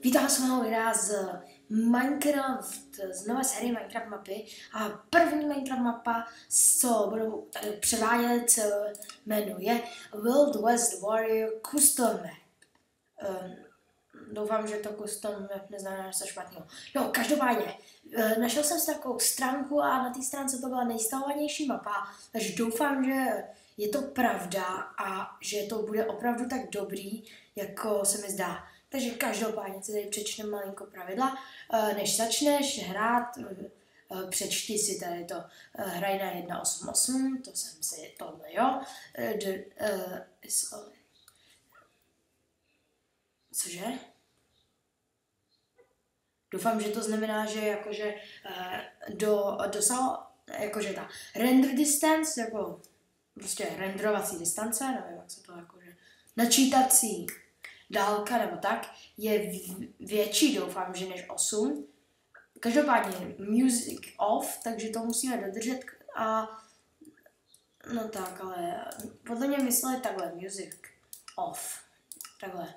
Vítám se nového videa z Minecraft, z nové série Minecraft mapy a první Minecraft mapa, co budu tady převádět, se jmenuje Wild West Warrior Custom Map. Doufám, že to custom map neznamená něco špatného. No, každopádně, našel jsem si takovou stránku a na té stránce to byla nejstalovanější mapa, takže doufám, že je to pravda a že to bude opravdu tak dobrý, jako se mi zdá. Takže každopádně si tady přečteme malinko pravidla. Než začneš hrát, přečti si tady to. Hraj na 1.8.8, to jsem si, tohle jo. Cože? Doufám, že to znamená, že jakože jakože ta render distance, jako prostě renderovací distance, nevím, jak se to jakože, načítací dálka nebo tak, je větší, doufám, že než 8. Každopádně music off, takže to musíme dodržet a no tak, ale podle mě mysleli takhle, music off, takhle.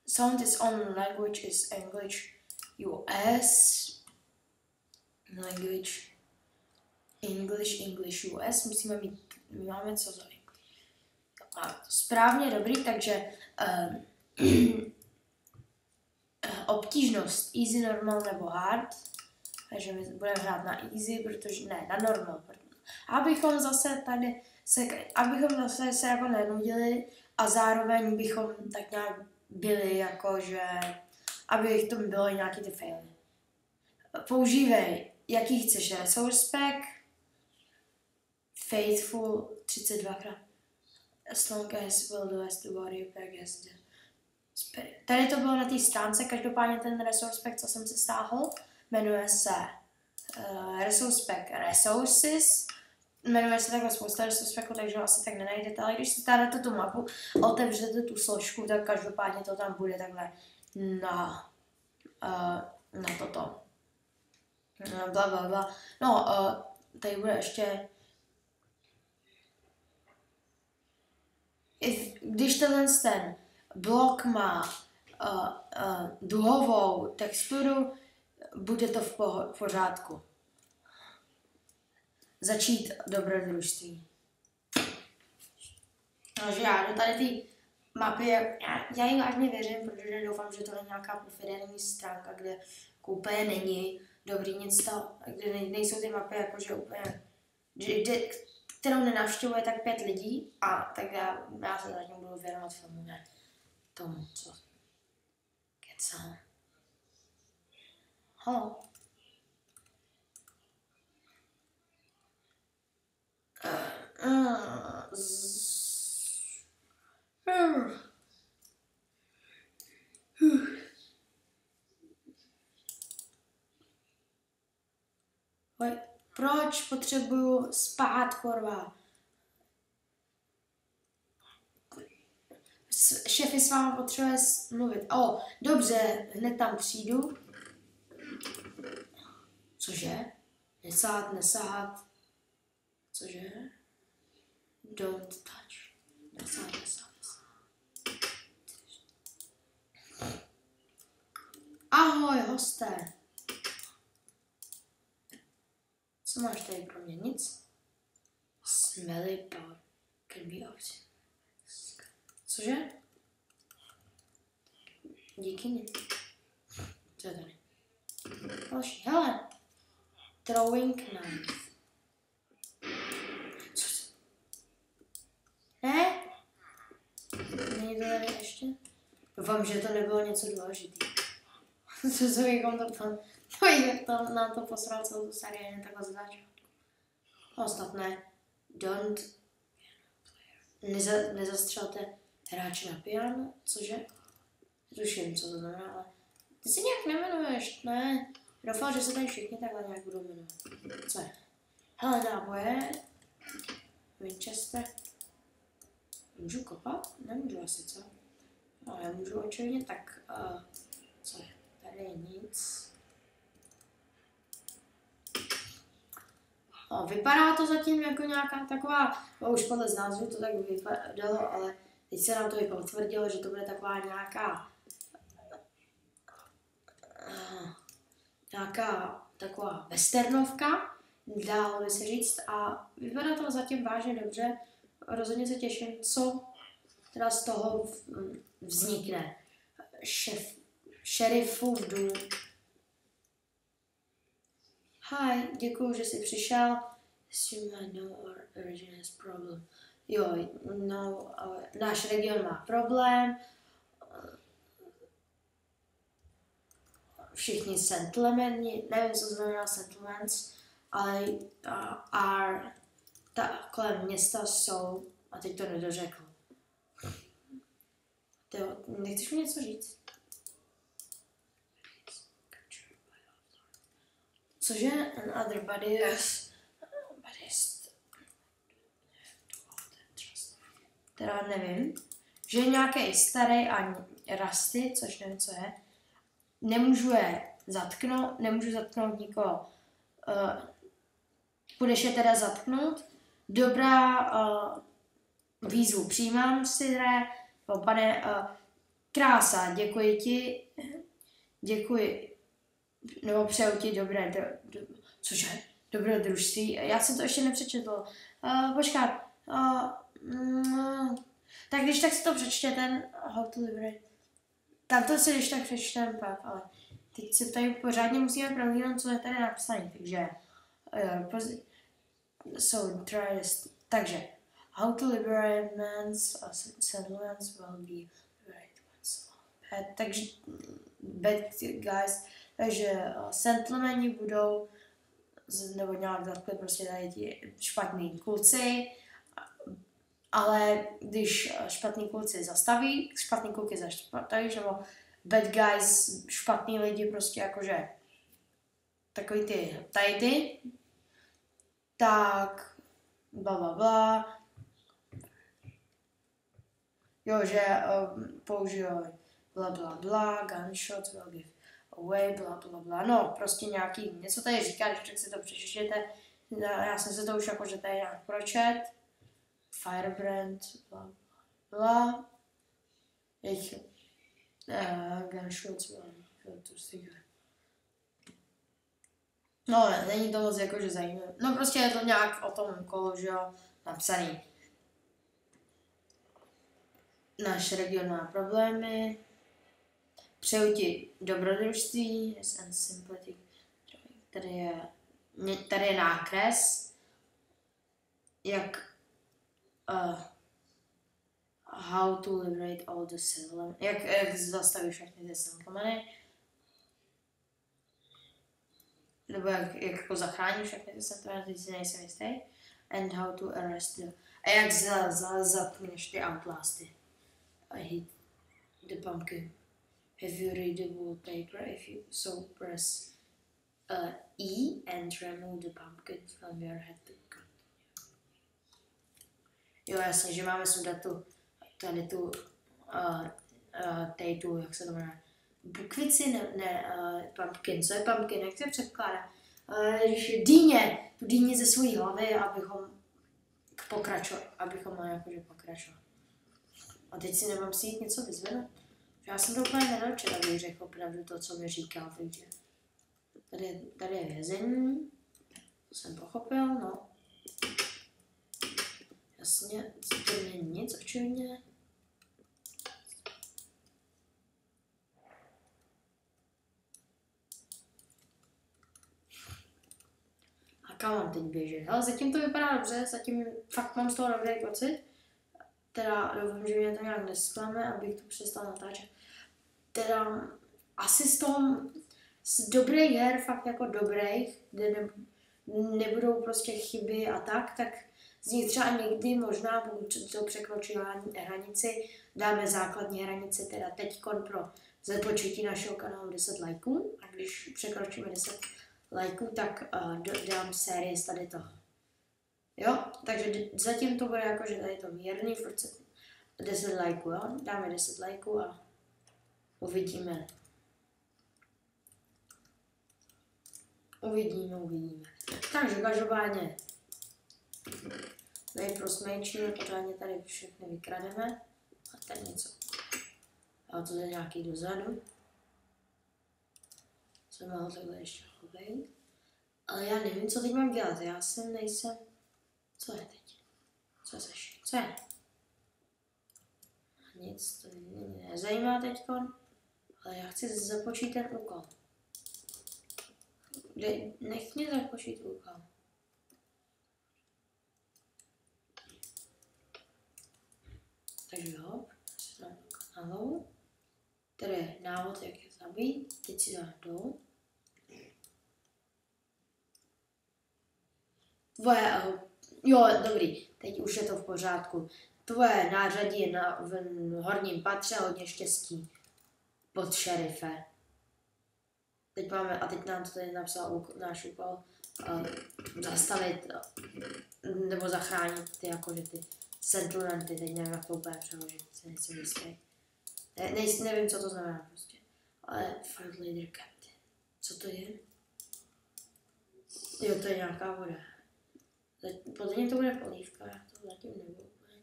Sound is on, language is English US, language English US, my máme co za správně, dobrý, takže obtížnost easy, normal nebo hard, takže my budeme hrát na easy, protože ne, na normal, abychom zase se jako nenudili a zároveň bychom tak nějak byli jako, že aby to bylo nějaký ty faily. Používej, jaký chceš, resource pack, faithful 32krát. As long as Wild West Warrior Pack has the spirit. Tady to bylo na té stránce, každopádně ten resource pack, co jsem si stáhl, jmenuje se resource pack resources. Jmenuje se takhle spousta resource packů, takže asi tak nenajdete, ale když si stáhnete tu mapu, otevřete tu složku, tak každopádně to tam bude takhle na toto. Bla, bla, bla. No, tady bude ještě když ten blok má duhovou texturu, bude to v pořádku. Začít dobrodružství. Takže já do tady ty mapy, já jim vážně věřím, protože doufám, že to není nějaká profiderní stránka, kde úplně není dobrý nic to, kde nejsou ty mapy jakože úplně, kterou nenavštěvuje tak 5 lidí a tak já se zatím budu věnovat filmu, ne tomu, co kecám. Halo. Proč potřebuju spát, kurva? Šefy s vámi potřebuje mluvit. Dobře, hned tam přijdu. Cože? Nesahat. Cože? Don't touch. Nesahat. Ahoj, hosté. Co máš tady pro mě? Nic? Smelly power can be option. Cože? Díky mě. Co je tady? Další. Hele. Throwing knife. Co? Ne? Není to tady ještě? Doufám, že to nebylo něco důležitý. Co se bychom to nám to posral celou tu sérii, jen takhle začátku. Ostatné. Don't nezastřelte hráče na piano, cože? Tuším, co to znamená, ale ty si nějak nemenuješ, ne? Doufám, že se tady všichni takhle nějak budou jmenovat. Co je? Hele, náboje. Winchester. Můžu kopat? Nemůžu asi, co? No, já můžu očivně, tak co je? Tady je nic. Vypadá to zatím jako nějaká taková, už podle z názvu to tak vypadalo, ale teď se nám to i potvrdilo, že to bude taková nějaká nějaká taková westernovka, dalo by se říct, a vypadá to zatím vážně dobře. Rozhodně se těším, co teda z toho vznikne. Šerifův dům. Hi, děkuju, že jsi přišel. Assume no origin has problem. Jo, no, náš region má problém. Všichni settlementi, nevím, co znamená settlements, ale kolem města jsou, a teď to nedořekl. Nechceš mi něco říct? Cože? And other bodies. Teda nevím. Že je nějaký starý a rasty, což nevím, co je. Nemůžu zatknout nikoho. Budeš je teda zatknout? Dobrá, výzvu přijímám, Sidre. Pane, krása, děkuji ti. Děkuji. Nebo přeju ti dobré, cože? Dobrodružství. Já jsem to ještě nepřečetl. Počkat. Tak když tak si to přečtěte, How to Liberate. Tam to si když tak přečteme pak, ale teď se tady pořádně musíme prohlídnout, co je tady napsané, takže takže How to Liberate Man's Settlements will be liberated once. Takže bad guys, takže settlementi budou nebo nějak takhle prostě tady ti špatný kluci, ale když špatný kluci zastaví, nebo bad guys, špatný lidi prostě jakože takový ty tajdy, tak bla. Jo, že použijou bla, gunshots will give away, bla. No, prostě nějaký, něco tady říká, když tak si to přečtěte. Já jsem se to už jakože tady nějak pročet. Firebrand, bla. Gunshots will to sticker. No, není to moc jakože zajímavé. No, prostě je to nějak o tom kolo, že jo, napsaný. Náš region má problémy. Přeju ti dobrodružství, and sympathetic. Tady je nákres, jak how to liberate all the settlements, jak zastavit všechny ty settlementy, nebo jak jako zachránit všechny ty settlementy, když si nejsem jistý, and how to arrest them, a jak zatkneš ty outlasty. I hate the pumpkin. Have you read the wallpaper? If you so press E and remove the pumpkin from your head. Jo, jasně, že máme sundat tady tu, jak se to jmenuje, bukvici, ne, pumpkin, co je pumpkin, jak se překládá? Dýně, tu dýně ze svojí hlavy, abychom jakože pokračovali. A teď si nemám si jít něco vyzvednout. Já jsem to úplně nedočet, abych řekl opravdu to, co mi říkal, takže tady je vězení, to jsem pochopil, no. Jasně, to není nic, očividně. A kam mám teď běžet? Ale zatím to vypadá dobře, zatím fakt mám z toho dobrý pocit. Teda doufám, že mě to nějak nesklame, abych to přestal natáčet. Teda asi z dobrých her, fakt jako dobrých, kde nebudou prostě chyby a tak z nich třeba někdy možná, pokud to překročí hranici, dáme základní hranici, teda teďkon pro započetí našeho kanálu 10 lajků, a když překročíme 10 lajků, tak dám sérii z tady toho. Jo, takže zatím to bude jako, že tady to mírný, 10 lajků, jo, dáme 10 lajků a uvidíme. Uvidíme. Takže každopádně nejprve smejčíme, pořádně tady všechny vykrademe a tady něco. A to je nějaký dozadu. Jsem mohl takhle ještě chovejt. Ale já nevím, co teď mám dělat. Já nejsem... Co je teď? Co seš? Co je? Nic to mě nezajímá teďkon. Ale já chci započít ten úkol. Nech mě započít úkol. Takže hop, si dám na hlavu. Tady je návod, jak je zabít. Teď si dám dolů. Tvoje, jo, dobrý, teď už je to v pořádku. Tvoje nářadí je v horním patře, hodně štěstí. Pod šerife. Teď nám to tady napsal náš úkol zastavit nebo zachránit ty settlementy, teď nevím, jak to úplně přeložit, se nejsem jistý. Nevím, co to znamená prostě. Ale Fight Leader Captain. Co to je? Jo, to je nějaká voda. Podle mě to bude polívka, já to zatím nebudu úplně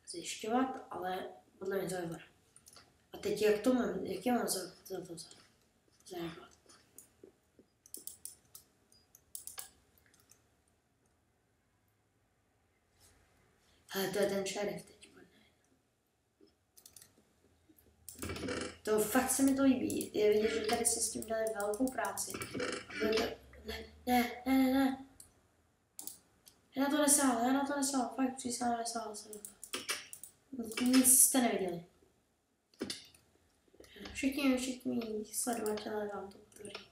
zjišťovat, ale podle mě to je voda. A teď jak já mám za to zareagovat? Ale to je ten šerif teď. To fakt se mi to líbí. Je vidět, že tady si s tím dali velkou práci. Ne. Já na to nesál. Fakt přísám nesál jsem na to. Nic jste neviděli. Všichni sledovatelé vám to potvrdí.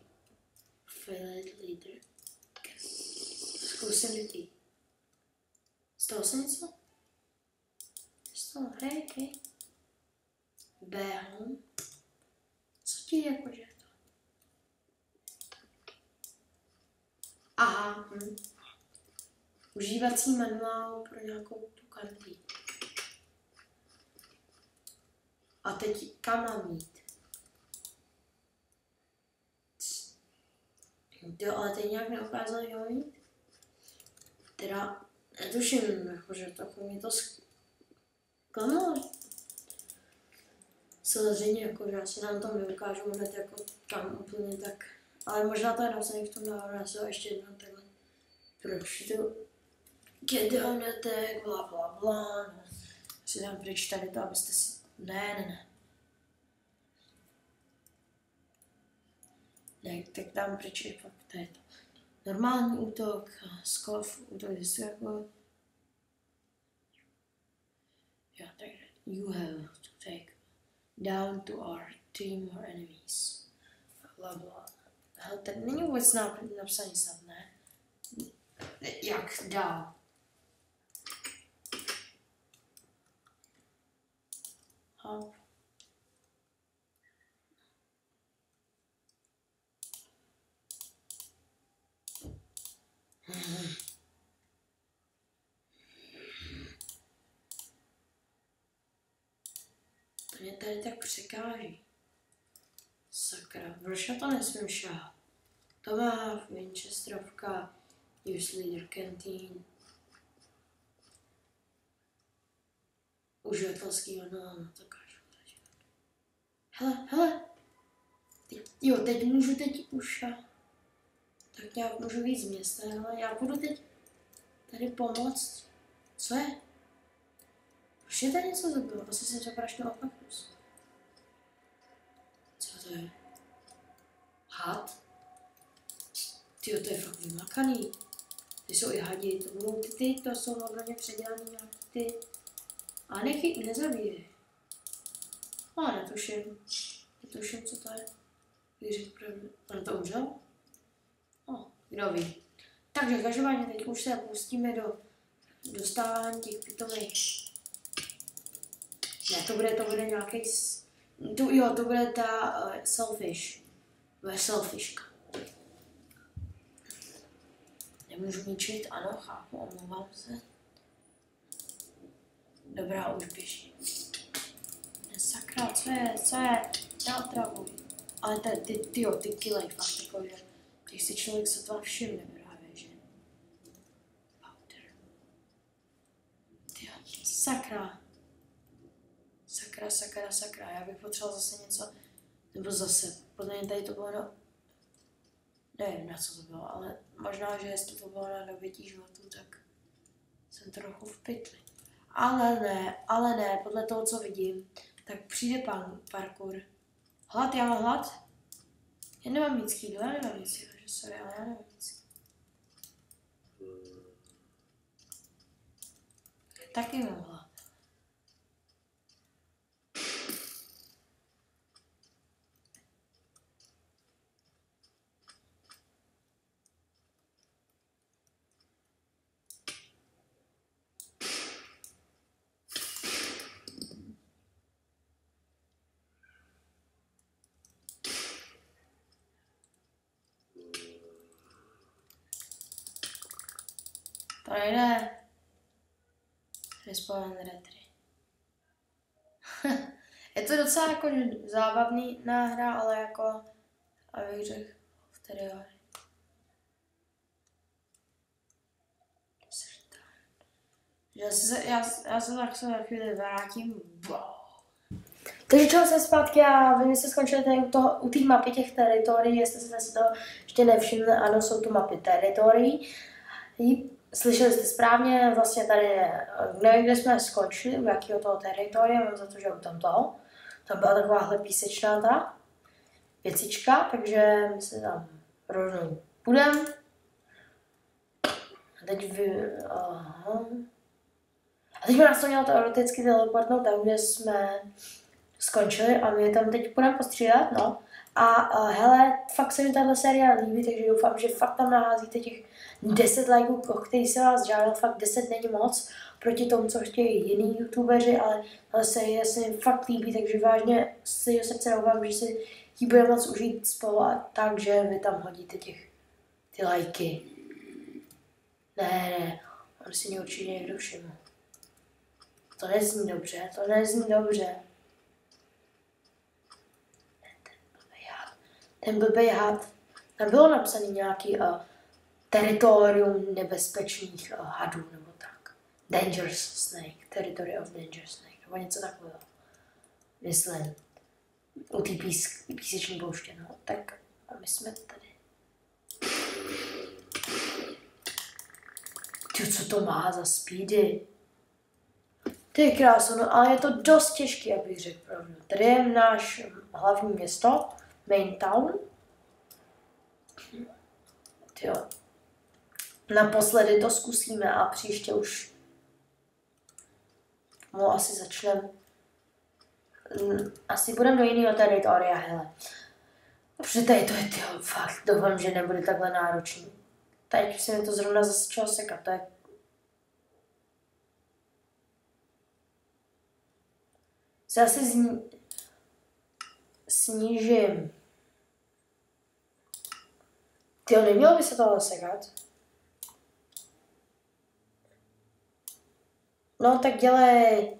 Failed leader. Zkusím ty. Stalo se něco? Stalo, hej. Běhom. Co ti jakože to? Aha. Užívací manuál pro nějakou tu kartu. A teď kam mám jít? Jo, ale teď nějak neukázal, jak mám jít? Teda, netuším, jakože to mě to zklamalo. Samozřejmě, jako, že asi nám to neukážu hned jako kam úplně tak, ale možná to je napsané v tom návrhu, já se ho ještě jednou takhle pročtu. Get down attack, bla. Si dám pryč tady to, abyste si, ne. Ne, tak dám pryč i fakt tady to. Normální útok, skov, útok zase jako, jo, takže you have to take down to our team or enemies. Bla. Hele, tady není vůbec napsaný snad, ne? Jak dál? Hop. To mě tady tak překáží. Sakra, proč na to nesmím šát? To má Winchesterovka, Use Leader Canteen. Uživatelský manuál, no to kážu. Hele. Teď můžu už. Tak já můžu víc z města, ale já budu teď tady pomoct. Co je? Už je tady něco zabilo, asi jsem zaprašnil kaktus. Co to je? Had? Tyjo, to je fakt vymakaný. Ty jsou i hadi, to budou to jsou hlavně předělaný nějaký ty. A nezabíjej. Netuším, co to je. Když řekl pravdu. On to umřel? Kdo ví. Takže každopádně teď už se pustíme do dostávání těch pitomých. Ne, to bude nějaký... to bude ta selfish. To je selfishka. Nemůžu ničit, ano, chápu, omlouvám se. Dobrá, už běží. Sakra, co je? Neotravuj. Ale ty kilej fakt jako, že těch si člověk sotva všimne právě, že? Powder. Tyjo, sakra, já bych potřeboval zase něco, nebo zase, podle mě tady to bylo Nevím, na co to bylo, ale možná, že jestli to bylo na dobytí životu, tak jsem trochu v pytli. Ale ne, podle toho, co vidím, tak přijde parkour. Hlad, já mám hlad? Já nemám nic jídlo, já nemám nic jídlo, že sorry, ale já nemám nic. Taky mám hlad. To nejde. Respawn retry. Je to docela jako zábavný hra, ale jako, abych řekl, v teorii. Já se tak se na chvíli vrátím. Wow. Takže čeho jsem zpátky a vy jste skončili tady u té mapy těch teritorií, jestli jste si to ještě nevšimli, ano, jsou tu mapy teritorií. Slyšeli jste správně, vlastně tady, nevím, kde jsme skončili, u jakého toho teritoria, mám za to, že u tamtoho. Tam byla takováhle písečná ta věcička, takže my se tam rovnou půjdeme. A teď nás to mělo teoreticky teleportnout tam, kde jsme skončili a my tam teď půjdeme postřílet, no. A hele, fakt se mi tahle série líbí, takže doufám, že fakt tam naházíte těch 10 lajků, který se vás žádal, fakt 10 není moc, proti tomu, co chtějí jiný youtubeři, ale tahle série se mi fakt líbí, takže vážně si srdce doufám, že si ji budeme moc užít spolu a takže vy tam hodíte ty lajky. Ne, on si mě určitě někdo všiml. To nezní dobře, Ten blbej had. Tam bylo napsaný nějaký teritorium nebezpečných hadů nebo tak. Dangerous Snake, Territory of Dangerous Snake, nebo něco takového. Myslím. U té píseční pouště, no. Tak a my jsme tady. Ty, co to má za speedy? Ty krásno, no, ale je to dost těžký, abych řekl pravdu. Tady je náš hlavní město, Main Town. Jo. Naposledy to zkusíme a příště už asi začneme. Asi budeme do jiného teritoria, hele. Protože tady to je, tyjo, fakt, doufám, že nebude takhle náročný. Teď se mi to zrovna začalo sekat, to je... Se asi snížím. Tyjo, nemělo by se tohle sekat? No tak dělej.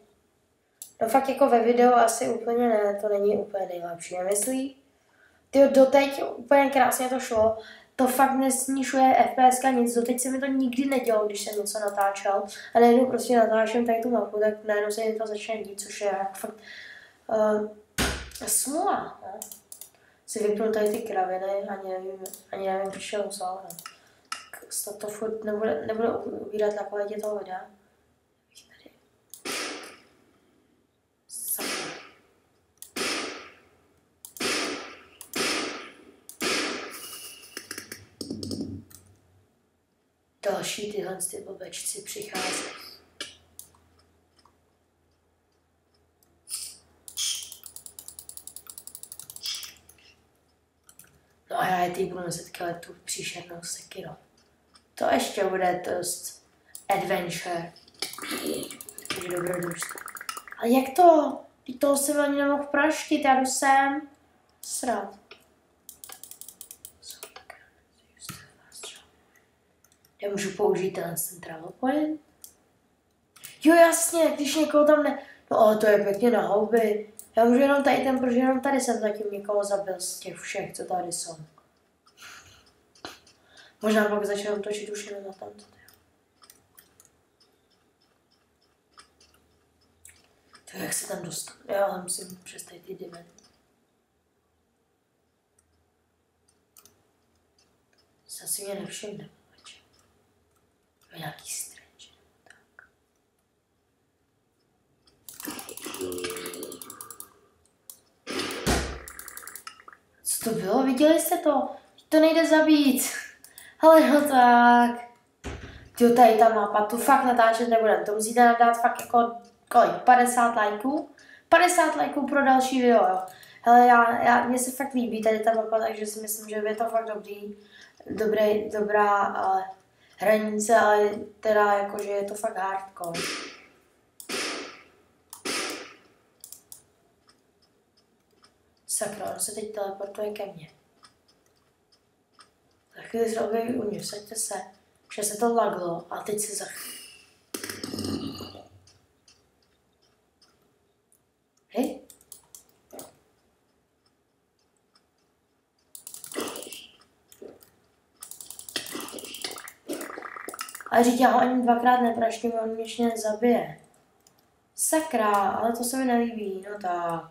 No fakt jako ve videu asi úplně ne, to není úplně nejlepší, nemyslí? Tyjo, doteď úplně krásně to šlo. To fakt nesnižuje FPS nic, doteď se mi to nikdy nedělo, když jsem něco natáčel. A najednou prostě natáčím tady tu mapu, tak najednou se mi to začne dít, což je jako fakt smůla. Ne? Si vypnu tady ty kraviny, ani nevím, proč je vzal. Ne? Tak snad to furt nebude ubírat na kvalitě toho videa. Další tyhle blbečci přicházejí. No a já je teď budu muset tu příšernou sekiru. To ještě bude dost adventure. Takže dobrodružství. Ale jak to? Teď toho jsem ani nemohl praštit, já jdu sem. Srát. Já můžu použít ten travel point. Jo, jasně, když někoho tam ne... No ale to je pěkně na houby. Já můžu jenom tady protože jenom tady jsem zatím někoho zabil z těch všech, co tady jsou. Možná pak začnu točit už jenom na tamto. To jak se tam dostanu? Já musím přestat ty dimenze. Se asi mě nevšimne. Nějaký stretch. Tak. Co to bylo? Viděli jste to? To nejde zabít. Ale no tak. Tyjo, tady ta mapa, tu fakt natáčet nebudem. To musíte nám dát fakt jako, kolik? 50 lajků? 50 lajků pro další video, jo. Hele, mně se fakt líbí tady ta mapa, takže si myslím, že je to fakt dobrá hranice, ale teda jakože je to fakt hardcore. Sakra, on se teď teleportuje ke mně. Za chvíli se objeví uvnitř, saďte se, že se to laglo a teď se Hej? A říct, já ho ani dvakrát nepraštím, on mě ještě nezabije. Sakra, ale to se mi nelíbí, no tak.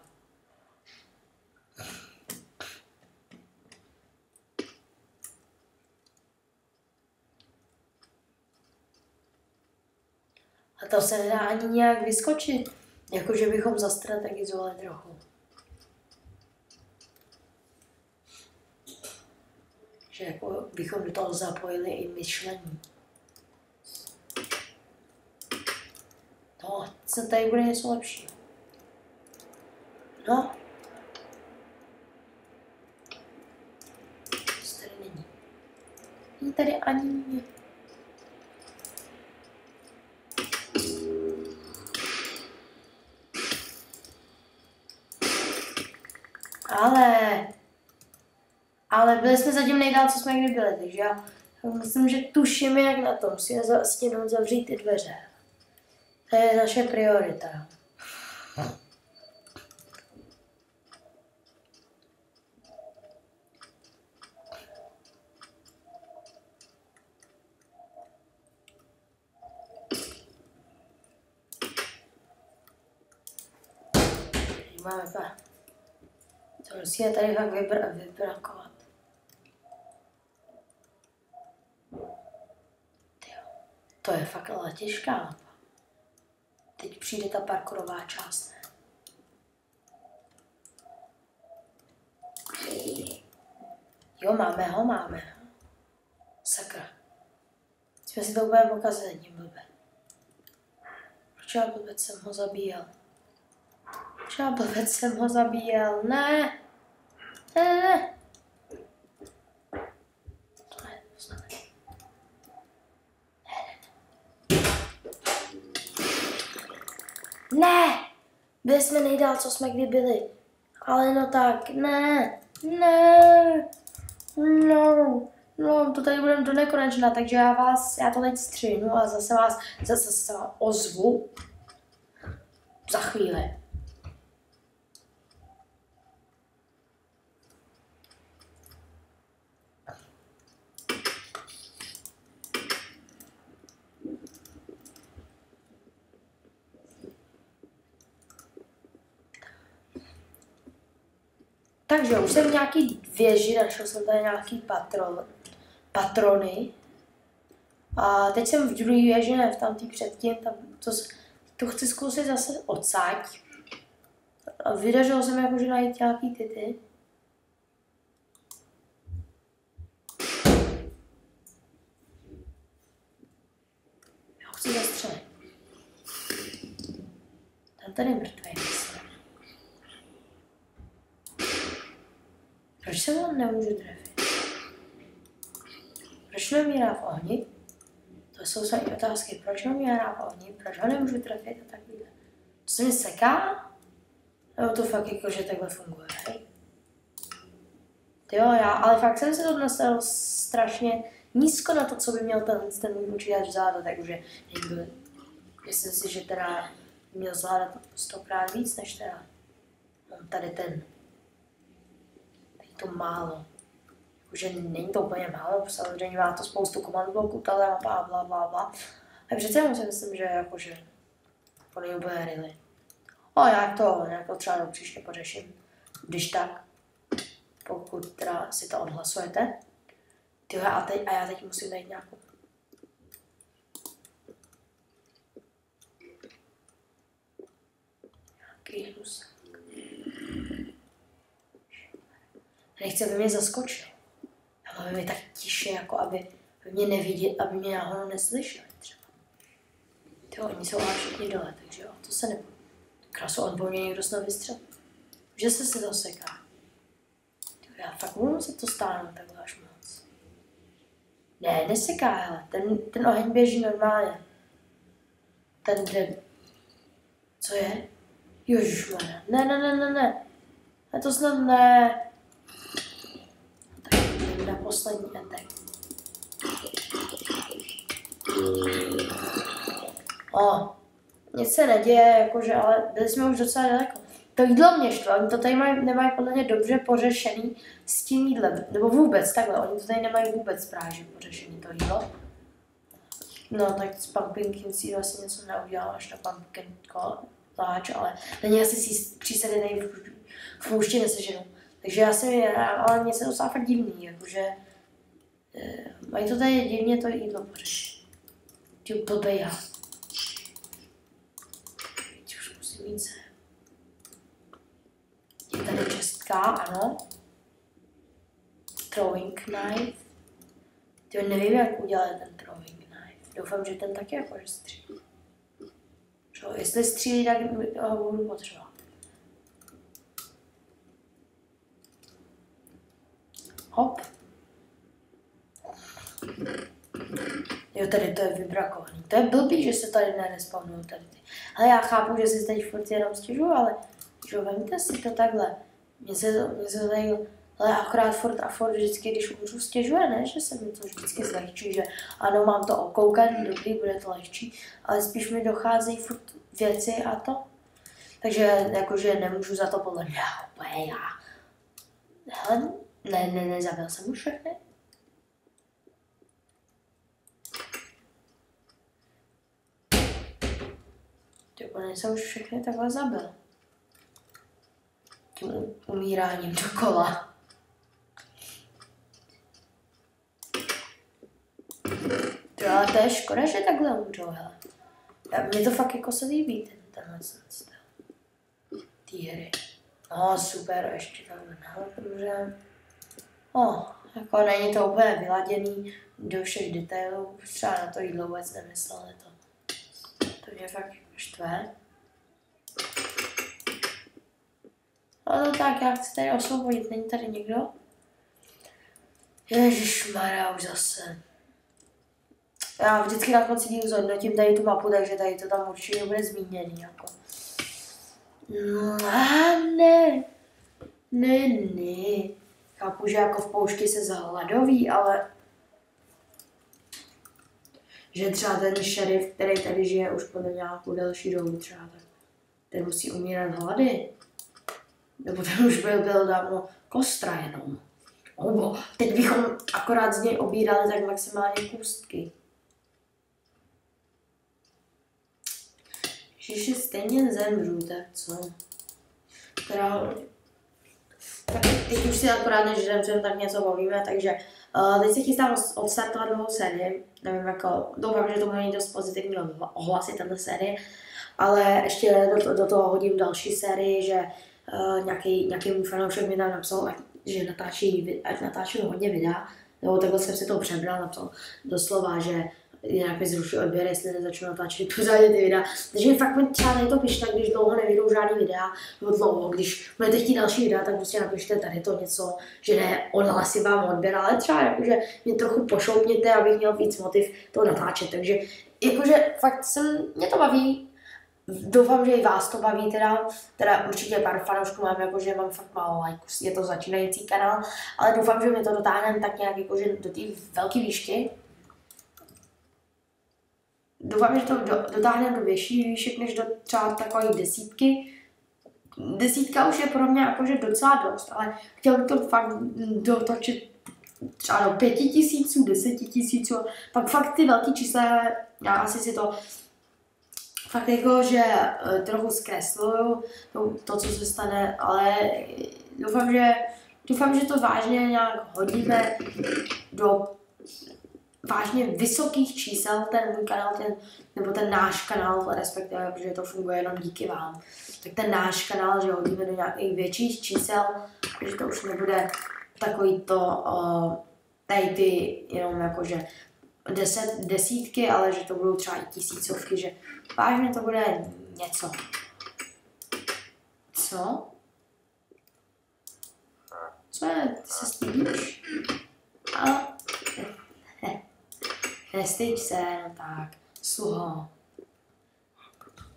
A to se nedá ani nějak vyskočit, jakože bychom zastrategizovali trochu. Že jako bychom do toho zapojili i myšlení. No, co tady bude něco lepšího. No. Co tady není? Není tady ani... Ale byli jsme zatím nejdál, co jsme kdy byli, takže já myslím, že tušíme, jak na to. Musíme za stěnou zavřít ty dveře. To je naše priorita. Máme pa. To musíme tady fakt vybrakovat. To je fakt ale těžká mapa. Teď přijde ta parkourová část. Jo, máme. Sakra. Jsme si to úplně pokazili tím blbě. Proč já blbec jsem ho zabíjel? Ne. Ne! Byli jsme nejdál, co jsme kdy byli. Ale no tak, ne. No, to tady budeme do nekonečna, takže já to teď střihnu a zase vás ozvu za chvíli. Takže už jsem v nějaký věži, našel jsem tady nějaký patrony. A teď jsem v druhé věži, ne v tamtý předtím, to chci zkusit zase odsaď. A vydařilo se mi jakože najít nějaký ty. Já ho chci zastřelit. Tam tady je mrtvý. Proč se ho nemůžu trefit? Proč nemírá v ohni? To jsou samé otázky. Proč nemírá v ohni? Proč ho nemůžu trefit a takovýhle? To se mi seká? Nebo to fakt jako, že takhle funguje, hej? Jo, ale fakt jsem se to nastavil strašně nízko na to, co by měl ten můj počítač zvládat, takže myslím si, že teda měl zvládat 100krát víc, než teda mám tady ten. To málo. Jakože není to úplně málo, samozřejmě má to spoustu komand bloků, tahle mapa a blablabla. A přece jenom si myslím, že jakože to není úplně really. Nějak to třeba do příště pořeším. Když tak, pokud teda si to odhlasujete. Tyhle, a já teď musím najít nějakou. Nějaký hnus. Nechci, aby mě zaskočil. Ale aby mě tak tiše, jako aby mě neviděl, aby mě náhodou neslyšeli třeba. Jo, oni jsou ale všichni dole, takže jo, to se nebude. Krasu, on po mě někdo snad vystřel. Že se si zaseká. Já fakt budu muset to stáhnout takhle až moc. Ne, neseká, hele. Ten oheň běží normálně. Ten jde. Co je? Ježišmarja. Ne. A to snad ne. Tak jdeme na poslední attack. Nic se neděje, jakože, ale byli jsme už docela daleko. To jídlo mě štve, oni to tady nemají podle mě dobře pořešený s tím jídlem, nebo vůbec takhle, oni to tady nemají vůbec právě pořešený to jídlo. No tak s pumpkin seed vlastně něco neudělám, až na pumpkin koláč, ale není asi si přísady tady v poušti neseženou. Takže já si, ale mě se docela fakt divný, jakože mají to tady divně to jídlo pořešený. Ty blbej já. Teď už musím mít se. Je tady čestka, ano. Throwing knife. Ty nevím, jak udělat ten throwing knife. Doufám, že ten taky jakože střílí. Jestli střílí, tak ho budu potřebovat. Hop. Jo, tady to je vybrakovaný. To je blbý, že se tady nerespawnují tady ty. Ale já chápu, že si teď furt jenom stěžuju, ale že vemte si to takhle. Mně se to tady, ale akorát furt vždycky, když umřu, stěžuje, ne? Že se mi to vždycky zlehčí, že ano, mám to okoukaný, dobrý, bude to lehčí, ale spíš mi docházejí furt věci a to. Takže jakože nemůžu za to podle mě úplně já. Hele, nezabil jsem už všechny. Tyhle jsem už všechny takhle zabil. Tím umíráním dokola. Ale to je škoda, že takhle umřou, hele. Mně to fakt jako se líbí, tenhle styl. Ty hry. No super, ještě takhle nahoře. Jako není to úplně vyladěný do všech detailů, třeba na to jídlo vůbec nemysleli to. To mě fakt štve. No tak, já chci tady osvobodit, není tady někdo? Ježišmarja, už zase. Já vždycky na konci dílu zhodnotím tady tu mapu, takže tady to tam určitě bude zmíněný, jako. Ne. Chápu, že jako v poušti se zahladoví, ale že třeba ten šerif, který tady žije už podle nějakou delší dobu třeba, tak ten musí umírat hlady. Nebo ten už byl dávno kostra jenom. Teď bychom akorát z něj obírali tak maximálně kůstky. Ježiši, stejně zemřu, tak co? Tak teď už si akorát než zemřem, tak něco povíme, takže teď se chystám odstartovat novou sérii. Nevím, jako, doufám, že to bude mít dost pozitivní ohlasy, tato série, ale ještě do toho hodím další sérii, že nějaký můj fanoušek mi tam napsal, že natáčí hodně videa, nebo takhle jsem si to přebral, napsal doslova, že jinak mi zruší odběr, jestli nezačnu natáčet pořádně ty videa. Takže fakt mi třeba tady to pište, když dlouho nevyjdou žádný videa, nebo dlouho, když budete chtít další videa, tak prostě napište tady to něco, že ne, odhlasí vám odběr, ale třeba jakože mě trochu pošoupněte, abych měl víc motiv to natáčet, takže jakože fakt mě to baví. Doufám, že i vás to baví, teda určitě pár fanoušků mám, jakože mám fakt málo lajků, je to začínající kanál, ale doufám, že mi to dotáhneme tak nějak jakože do té velké výšky. Doufám, že to dotáhneme do větší výšek, než do třeba takové desítky. Desítka už je pro mě jakože docela dost, ale chtěl bych to fakt dotočit třeba do 5000, 10 000, pak fakt ty velký čísla, já asi si to fakt jako, že trochu zkresluju to, co se stane, ale doufám, že doufám, že to vážně nějak hodíme do vážně vysokých čísel, ten můj kanál, nebo ten náš kanál, respektive, protože to funguje jenom díky vám, tak ten náš kanál, že hodíme do nějakých větších čísel, že to už nebude takový to, tady ty jenom jakože desítky, ale že to budou třeba i tisícovky, že vážně to bude něco. Co? Co je? Ty se stydíš? A... Nestyď se, no tak. Sluho.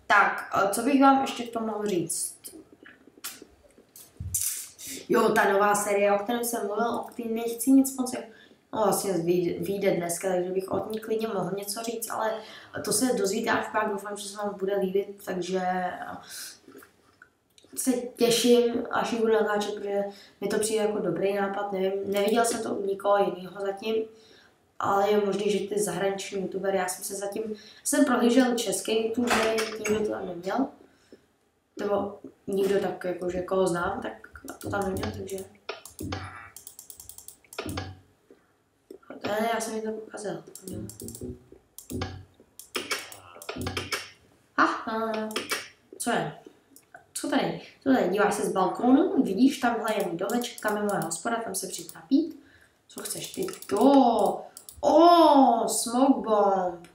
Tak, co bych vám ještě k tomu mohl říct? Jo, ta nová série, o které jsem mluvil, o které nechci nic moc, no vlastně vyjde dneska, takže bych od ní klidně mohl něco říct, ale to se dozvíte až pak, doufám, že se vám bude líbit, takže se těším, až ji budu natáčet, protože mi to přijde jako dobrý nápad, nevím, neviděl jsem to u nikoho jiného zatím, ale je možný, že ty zahraniční youtubery, já jsem prohlížel český youtubery, nikdo to tam neměl, nebo nikdo tak, jakože koho znám, tak to tam neměl, takže... Ne, já jsem mi to pokazil. Co je? Co tady? Díváš se z balkónu, vidíš, tamhle je můj domeček, tam je moje hospoda, tam se přijď napít. Co chceš ty? Smoke bomb.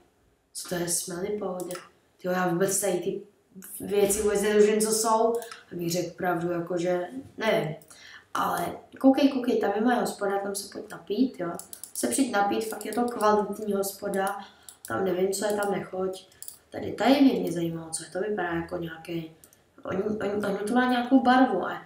Co to je, smelly powder? Tyjo, já vůbec tady ty věci vůbec nedožím, co jsou. Abych řekl pravdu, jakože, nevím. Ale koukej, tam je moje hospoda, tam se pojď napít, jo. Se přijď napít, fakt je to kvalitní hospoda. Tam nevím, co je, tam nechoď. Tady mě zajímalo, co je, to vypadá jako nějaký... Oni to má nějakou barvu a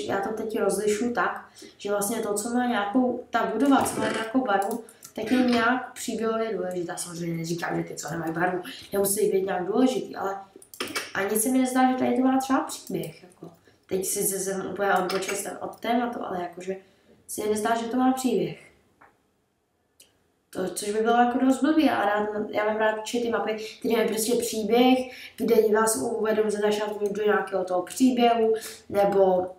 já to teď rozlišu tak, že vlastně to, co má nějakou, ta budova, co má nějakou barvu, tak je nějak příběhově důležitá. Samozřejmě neříkám, že ty, co nemají barvu, nemusí být nějak důležitý, ale ani se mi nezdá, že tady to má třeba příběh. Jako. Teď si jsem úplně odbočil od tématu, ale jakože si mi nezdá, že to má příběh. Což by bylo jako dost blbý, já mám rád ty mapy, které mají prostě příběh, kde vás uvedou za začátku do nějakého toho příběhu, nebo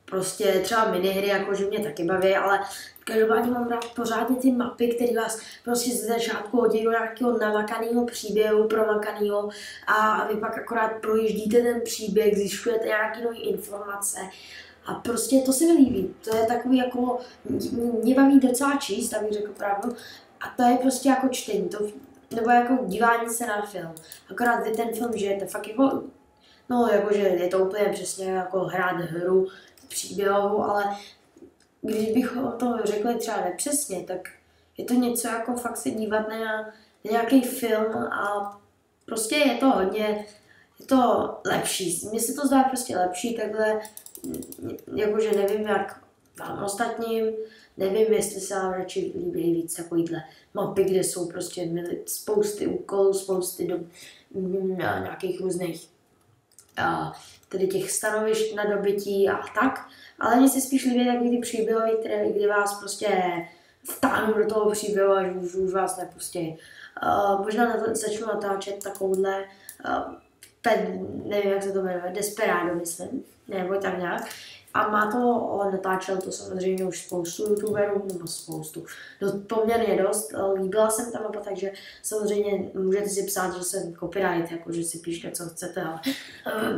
prostě třeba minihry, jakože mě taky baví, ale každopádně mám rád pořádně ty mapy, které vás prostě ze začátku hodí do nějakého namakaného příběhu, promakaného a vy pak akorát projíždíte ten příběh, zjišťujete nějaké nové informace. A prostě to se mi líbí, to je takový jako, mě baví docela číst, abych řekl pravdu, a to je prostě jako čtení, nebo jako dívání se na film. Akorát vy ten film žijete, fakt jako, no jakože je to úplně přesně jako hrát hru příběhovou, ale když bych o tom řekli třeba nepřesně, tak je to něco jako fakt se dívat na nějaký film a prostě je to hodně, je to lepší, mně se to zdá prostě lepší takhle, jakože nevím jak vám ostatním, nevím jestli se vám radši líbí víc takovýhle mapy, kde jsou prostě spousty úkolů, spousty nějakých různých tedy těch stanovišť na dobytí a tak, ale mně se spíš líbí takový ty příběhy, kdy vás prostě vtáhnou do toho příběhu a už vás nepustí. Možná začnu natáčet takovouhle nevím, jak se to jmenuje, Desperado, myslím, nebo tak nějak. A má to, natáčel to samozřejmě už spoustu youtuberů, nebo spoustu, poměrně dost. Líbila jsem tam mapa, takže samozřejmě můžete si psát, že jsem copyright, jako že si píšte, co chcete, ale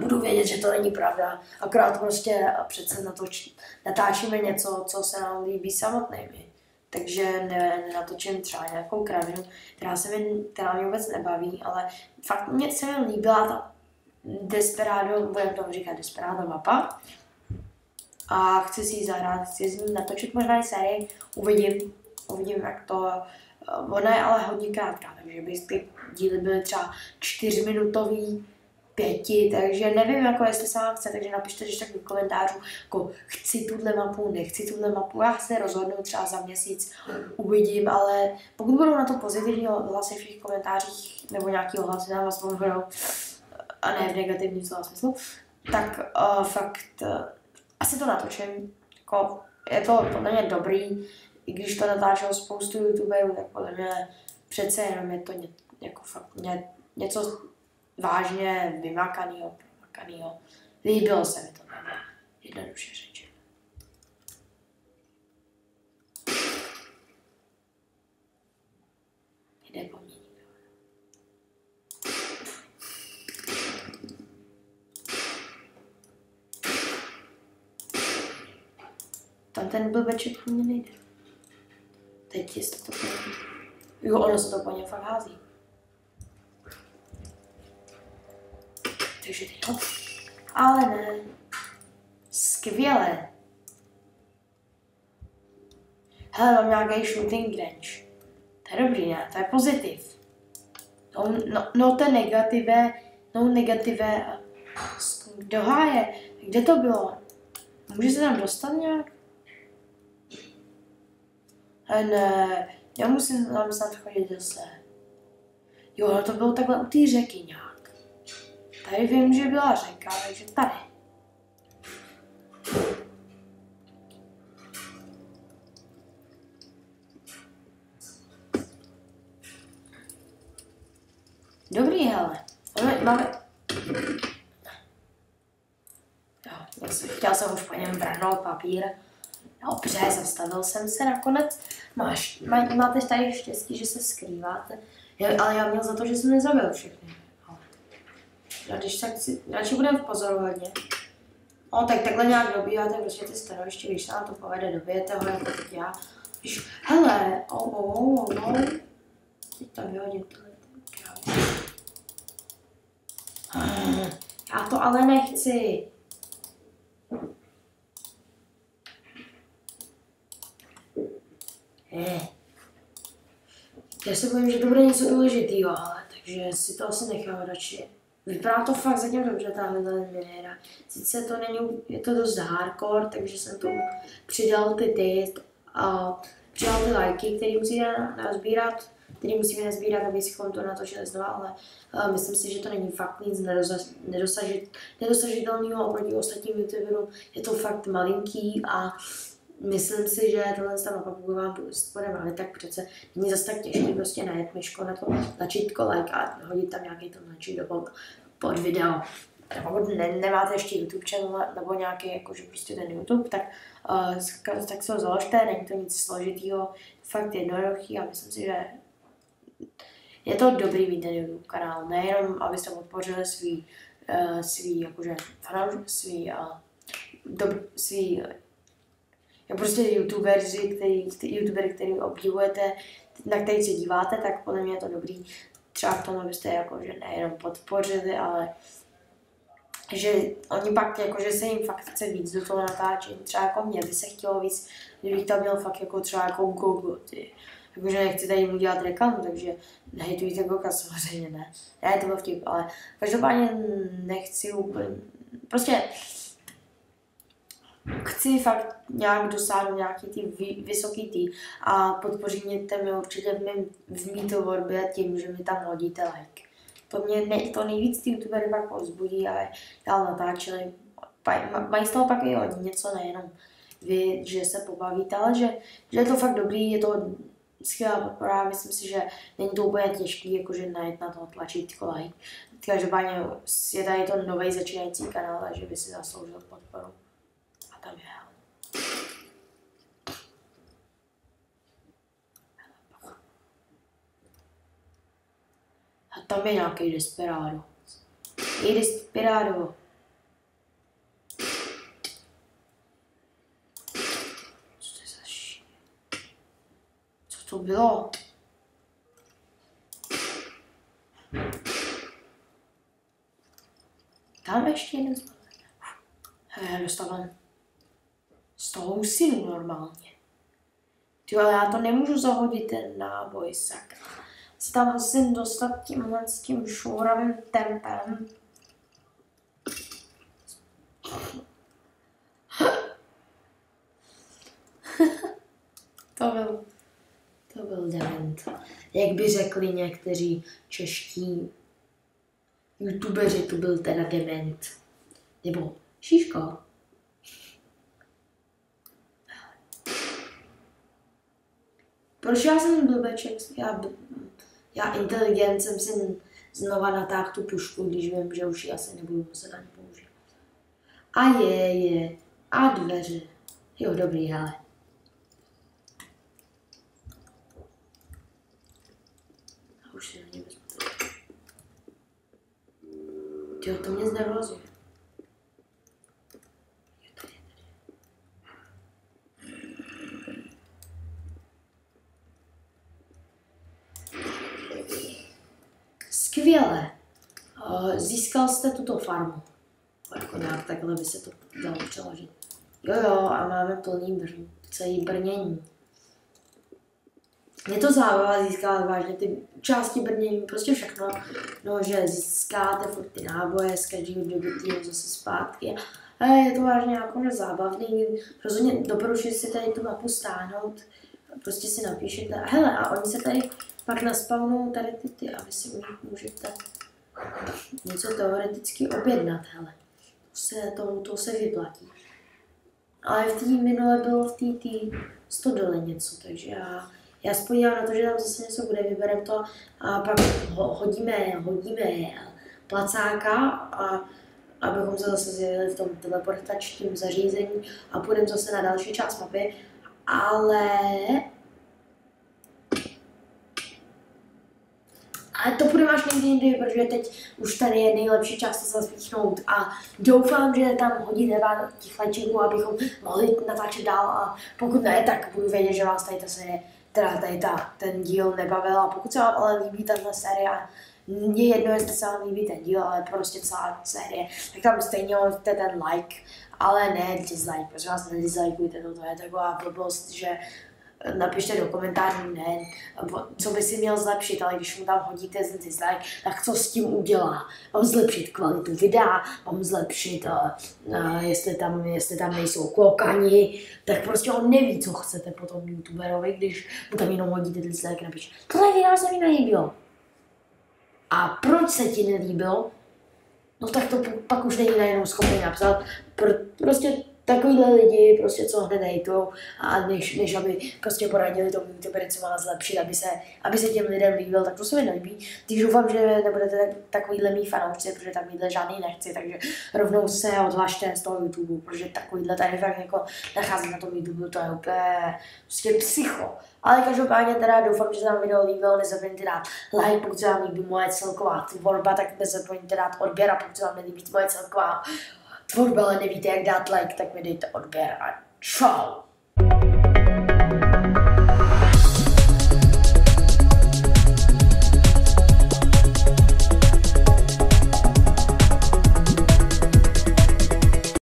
budu vědět, že to není pravda. Akorát prostě přece natáčíme něco, co se nám líbí samotnými. Takže nenatočím třeba nějakou kravinu, která mě vůbec nebaví, ale fakt mě se mi líbila ta Desperado, budeme tomu říkat Desperado mapa. A chci si ji zahrát, chci z ní natočit možná i sérii, uvidím jak to, ona je ale hodně krátká, takže by ty díly byly třeba 4minutový, 5, takže nevím, jako jestli se vám chce, takže napište když tak do komentářů, jako chci tuhle mapu, nechci tuhle mapu, já se rozhodnu třeba za měsíc, uvidím, ale pokud budou na to pozitivní hlasy v všech komentářích, nebo nějaký hlasy nám vás budou, a ne v negativním slova smyslu, tak fakt asi to natočím, jako, je to podle mě dobrý, i když to natáčelo spoustu youtuberů, tak podle mě přece jenom je to jako fakt něco vážně vymakanýho. Líbilo se mi to, jednoduše řečeno. Kde po mně nikdo? Tam ten blbeček po mně nejde. Teď jestli to po něm. Jo, ono se to po něm fakt hází. Takže teď hop. Ale ne. Skvěle. Hele, mám nějaký shooting range. To je dobrý, ne? To je pozitiv. No to je negative. Do háje. Kde to bylo? Může se tam dostat nějak? Ne, já musím tam snad chodit zase. Jo, no to bylo takhle u té řeky nějak. Tady vím, že byla řeka, takže tady. Dobrý, hele. Máme... Jo, chtěl jsem už po něm vrhnout papír. Dobře, zastavil jsem se nakonec. Máte tady štěstí, že se skrýváte. Ale já měl za to, že jsem nezabil všechny. A když tak si radši budeme v pozoru hodně. No tak takhle nějak dobíháte prostě ty stanoviště, když se nám to povede, dobijete ho jako teď já. Když, hele, no. Teď tam vyhodím tohle. Já to ale nechci. Já se bojím, že to bude něco důležitýho, ale takže si to asi nechám radši. Vypadá to fakt zatím dobře, tahle miniéra. Sice to není, je to dost hardcore, takže jsem tomu přidal ty přidal ty lajky, které musíme nazbírat, abychom to natočili znova, ale myslím si, že to není fakt nic nedosažitelného oproti ostatním youtuberům. Je to fakt malinký a myslím si, že tohle mapa, pokud vám bude malý, tak přece není zase tak těžký prostě najet myško na to tlačítko like a hodit tam nějaký to tlačítko pod video. Pokud nemáte ještě YouTube channel nebo nějaký jakože prostě ten YouTube, tak se ho založte, není to nic složitýho, fakt jednoduchý a myslím si, že je to dobrý mít ten YouTube kanál, nejenom abyste podpořili svý jakože prostě youtubery, který obdivujete, na který se díváte, tak podle mě je to dobrý. Třeba v tom, abyste jakože nejenom podpořili, ale že oni pak jakože se jim fakt chce víc do toho natáčení. Třeba jako mě by se chtělo víc, kdybych tam měl fakt jako třeba jako Gogo, jakože nechci tady mu dělat reklamu, takže nehejtujte Goga, samozřejmě ne. Ne, to byl vtip, ale každopádně nechci úplně, prostě chci fakt nějak dosáhnout nějaký ty vysoký ty a podpoříte mě určitě v mý tvorbě tím, že mi tam hodíte like. To nejvíc ty youtubery pak povzbudí a dál natáčeli. Mají z toho pak i hodně něco, nejenom vy, že se pobavíte, ale že je to fakt dobrý, je to skvělá podpora, myslím si, že není to úplně těžký, jakože najít na to tlačítko like. Každopádně je tady to nový začínající kanál, takže by si zasloužil podporu. A tam je. A tam je nějaký Desperado. Je Desperado. Co to je za šíle? Co to bylo? Tam ještě jeden zbyl. Já dostávám z toho usinu normálně. Ty, ale já to nemůžu zahodit ten náboj, sakra. Se tam musím dostat s tím šouravým tempem. To byl dement. Jak by řekli někteří čeští youtubeři, to byl teda dement. Nebo Šiško. Proč já jsem blbeček? Já inteligent jsem si znova natáhl tu pušku, když vím, že už ji asi nebudu muset ani použít. A je. A dveře. Jo, dobrý, hele. už si ani vezmu. Tyjo, to mě znervozuje. Skvěle. Získal jste tuto farmu. Jako nějak takhle by se to dalo přeložit. Jo, a máme plný celý brnění. Je to zábava získávat vážně ty části brnění, prostě všechno. No, že získáte furt ty náboje z každého dobytého zase zpátky. A je to vážně jako nezábavný. Rozhodně doporučuji si tady tu mapu stáhnout. Prostě si napíšete. Hele, a oni se tady pak naspawnou tady ty a vy si u nich můžete něco teoreticky objednat, hele. To se vyplatí. Ale v té minule bylo v té stodole něco, takže já spojím na to, že tam zase něco bude, vybereme to a pak hodíme placáka a abychom se zase zjevili v tom teleportačním zařízení a půjdeme zase na další část mapy, ale to půjdeme až někdy jindy, protože teď už tady je nejlepší čas to zaspíchnout a doufám, že tam hodíte pár těch lajčíků, abychom mohli natáčet dál a pokud ne, tak budu vědět, že vás tady ta série, ten díl nebavil a pokud se vám ale líbí tato série, mně jedno, jestli se vám líbí ten díl, ale prostě celá série, tak tam stejně hoďte ten like, ale ne dislike, protože vás nedizlajkujte, to je taková blbost, že napište do komentářů, ne, co by si měl zlepšit, ale když mu tam hodíte ten dislike, tak co s tím udělá? Mám zlepšit kvalitu videa, mám zlepšit, jestli tam nejsou klokani, tak prostě on neví, co chcete po tom youtuberovi, když mu tam jenom hodíte dislike, napíše, tohle video se mi nelíbilo. A proč se ti nelíbilo? No tak to pak už není najednou schopný napsat, prostě takovýhle lidi, prostě co hned hejtou a než aby prostě poradili tomu youtuberi, co má zlepšit, aby se těm lidem líbil, tak to se mi nelíbí. Takže doufám, že nebudete takovýhle mý fanoušci, protože takovýhle žádný nechci, takže rovnou se odhlašte z toho YouTube, protože takovýhle tady fakt jako nachází na tom YouTube, to je úplně prostě psycho. Ale každopádně teda doufám, že se vám video líbilo, nezapomeňte dát like, pokud se vám líbí moje celková tvorba, tak nezapomeňte dát odběr a pokud se vám nelíbí moje celková tvorba, ale nevíte, jak dát like, tak mi dejte odběr a čau!